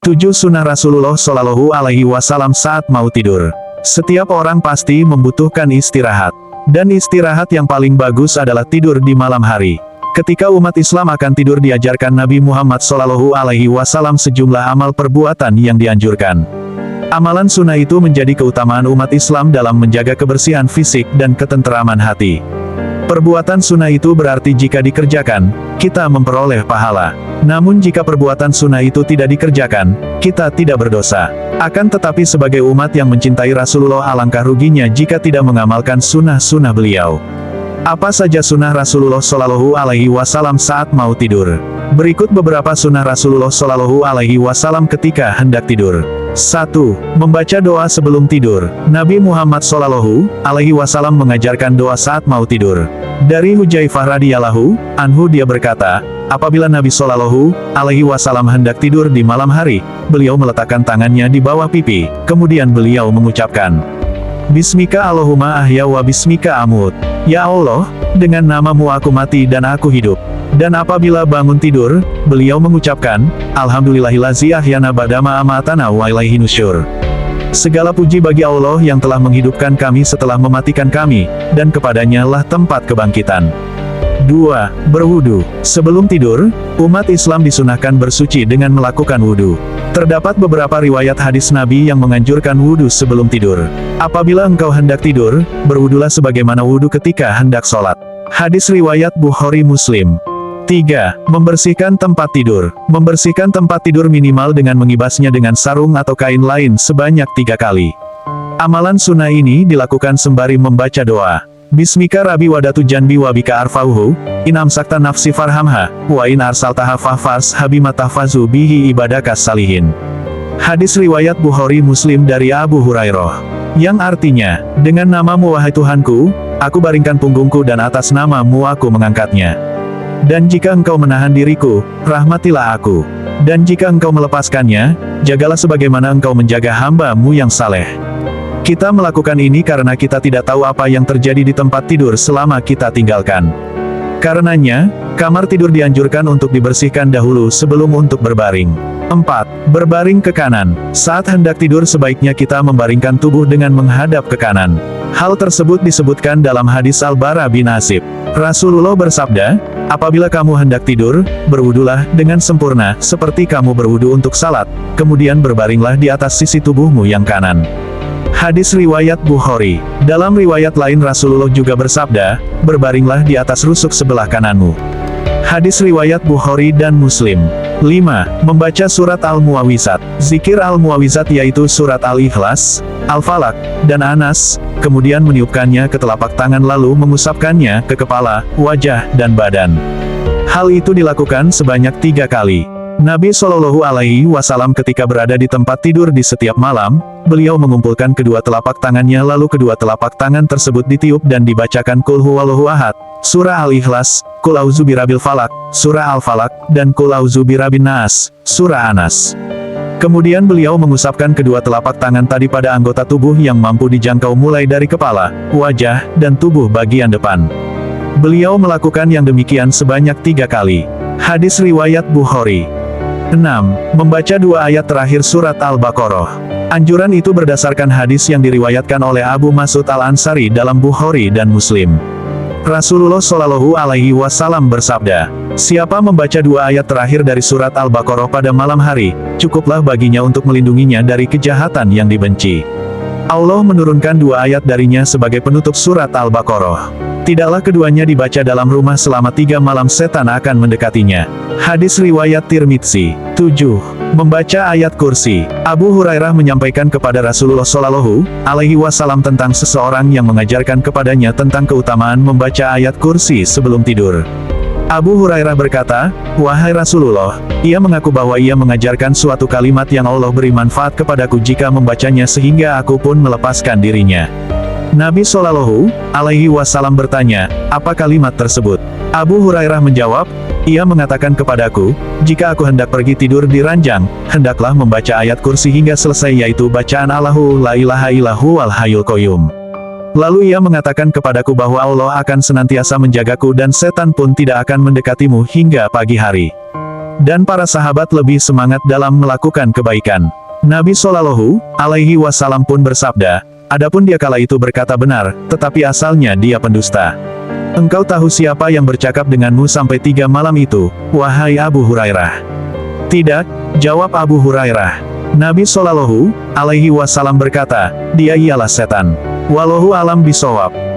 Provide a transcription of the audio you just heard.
7 Sunnah Rasulullah Shallallahu Alaihi Wasallam saat mau tidur. Setiap orang pasti membutuhkan istirahat. Dan istirahat yang paling bagus adalah tidur di malam hari. Ketika umat Islam akan tidur diajarkan Nabi Muhammad Shallallahu Alaihi Wasallam sejumlah amal perbuatan yang dianjurkan. Amalan sunnah itu menjadi keutamaan umat Islam dalam menjaga kebersihan fisik dan ketenteraman hati. Perbuatan sunnah itu berarti jika dikerjakan, kita memperoleh pahala. Namun jika perbuatan sunnah itu tidak dikerjakan, kita tidak berdosa. Akan tetapi sebagai umat yang mencintai Rasulullah alangkah ruginya jika tidak mengamalkan sunnah-sunnah beliau. Apa saja sunnah Rasulullah Shallallahu Alaihi Wasallam saat mau tidur? Berikut beberapa sunnah Rasulullah Shallallahu Alaihi Wasallam ketika hendak tidur. 1. Membaca doa sebelum tidur. Nabi Muhammad Shallallahu Alaihi Wasallam mengajarkan doa saat mau tidur. Dari Hudzaifah radhiyallahu anhu dia berkata, apabila Nabi Shallallahu Alaihi Wasallam hendak tidur di malam hari, beliau meletakkan tangannya di bawah pipi, kemudian beliau mengucapkan, Bismika Allahumma ahya wa bismika amut. Ya Allah, dengan namamu aku mati dan aku hidup. Dan apabila bangun tidur, beliau mengucapkan, Alhamdulillahillazi ahyana ba'dama amatana wa ilaihi nusyur. Segala puji bagi Allah yang telah menghidupkan kami setelah mematikan kami, dan kepadanya lah tempat kebangkitan. 2. Berwudu. Sebelum tidur, umat Islam disunahkan bersuci dengan melakukan wudu. Terdapat beberapa riwayat hadis Nabi yang menganjurkan wudu sebelum tidur. Apabila engkau hendak tidur, berwudulah sebagaimana wudu ketika hendak sholat. Hadis riwayat Bukhari Muslim. 3. Membersihkan tempat tidur. Membersihkan tempat tidur minimal dengan mengibasnya dengan sarung atau kain lain sebanyak 3 kali. Amalan sunnah ini dilakukan sembari membaca doa. Bismika Rabbi wadatu janbi wabika arfauhu, in amsakta nafsi farhamha, wa in arsaltaha fahfars habimatahfazu bihi ibadakas salihin. Hadis riwayat Bukhari Muslim dari Abu Hurairah. Yang artinya, dengan namamu wahai Tuhanku, aku baringkan punggungku dan atas namamu aku mengangkatnya. Dan jika engkau menahan diriku, rahmatilah aku. Dan jika engkau melepaskannya, jagalah sebagaimana engkau menjaga hamba-Mu yang saleh. Kita melakukan ini karena kita tidak tahu apa yang terjadi di tempat tidur selama kita tinggalkan. Karenanya, kamar tidur dianjurkan untuk dibersihkan dahulu sebelum untuk berbaring. 4. Berbaring ke kanan. Saat hendak tidur sebaiknya kita membaringkan tubuh dengan menghadap ke kanan. Hal tersebut disebutkan dalam hadis Al-Bara bin Azib. Rasulullah bersabda, apabila kamu hendak tidur, berwudulah dengan sempurna, seperti kamu berwudu untuk salat, kemudian berbaringlah di atas sisi tubuhmu yang kanan. Hadis riwayat Bukhari. Dalam riwayat lain Rasulullah juga bersabda, berbaringlah di atas rusuk sebelah kananmu. Hadis riwayat Bukhari dan Muslim. 5. Membaca surat Al-Muawwizat. Zikir Al-Muawwizat yaitu surat Al-Ikhlas, Al-Falaq, dan Anas, kemudian meniupkannya ke telapak tangan lalu mengusapkannya ke kepala, wajah, dan badan. Hal itu dilakukan sebanyak 3 kali. Nabi Shallallahu Alaihi Wasallam ketika berada di tempat tidur di setiap malam, beliau mengumpulkan kedua telapak tangannya lalu kedua telapak tangan tersebut ditiup dan dibacakan Qul huwallahu ahad, surah Al-Ikhlas, Qul a'udzu birabbil falaq, surah Al-Falaq, dan Qul a'udzu birabbin nas, surah Anas. Kemudian beliau mengusapkan kedua telapak tangan tadi pada anggota tubuh yang mampu dijangkau mulai dari kepala, wajah, dan tubuh bagian depan. Beliau melakukan yang demikian sebanyak 3 kali. Hadis riwayat Bukhari. 6. Membaca 2 ayat terakhir surat Al-Baqarah. Anjuran itu berdasarkan hadis yang diriwayatkan oleh Abu Mas'ud Al-Ansari dalam Bukhari dan Muslim. Rasulullah Shallallahu Alaihi Wasallam bersabda, siapa membaca 2 ayat terakhir dari surat Al-Baqarah pada malam hari, cukuplah baginya untuk melindunginya dari kejahatan yang dibenci. Allah menurunkan 2 ayat darinya sebagai penutup surat Al-Baqarah. Tidaklah keduanya dibaca dalam rumah selama 3 malam setan akan mendekatinya. Hadis riwayat Tirmidzi. 7. Membaca ayat kursi. Abu Hurairah menyampaikan kepada Rasulullah Shallallahu Alaihi Wasallam tentang seseorang yang mengajarkan kepadanya tentang keutamaan membaca ayat kursi sebelum tidur. Abu Hurairah berkata, wahai Rasulullah, ia mengaku bahwa ia mengajarkan suatu kalimat yang Allah beri manfaat kepadaku jika membacanya sehingga aku pun melepaskan dirinya. Nabi Shallallahu Alaihi Wasallam bertanya, apa kalimat tersebut? Abu Hurairah menjawab, ia mengatakan kepadaku, jika aku hendak pergi tidur di ranjang, hendaklah membaca ayat kursi hingga selesai yaitu bacaan Allahu la ilaha illahu wal hayyul qayyum. Lalu ia mengatakan kepadaku bahwa Allah akan senantiasa menjagaku dan setan pun tidak akan mendekatimu hingga pagi hari. dan para sahabat lebih semangat dalam melakukan kebaikan. Nabi Shallallahu Alaihi Wasallam pun bersabda, adapun dia kala itu berkata benar, tetapi asalnya dia pendusta. Engkau tahu siapa yang bercakap denganmu sampai 3 malam itu, wahai Abu Hurairah? Tidak, jawab Abu Hurairah. Nabi Shallallahu Alaihi Wasallam berkata, dia ialah setan. Wallahu alam bisawab.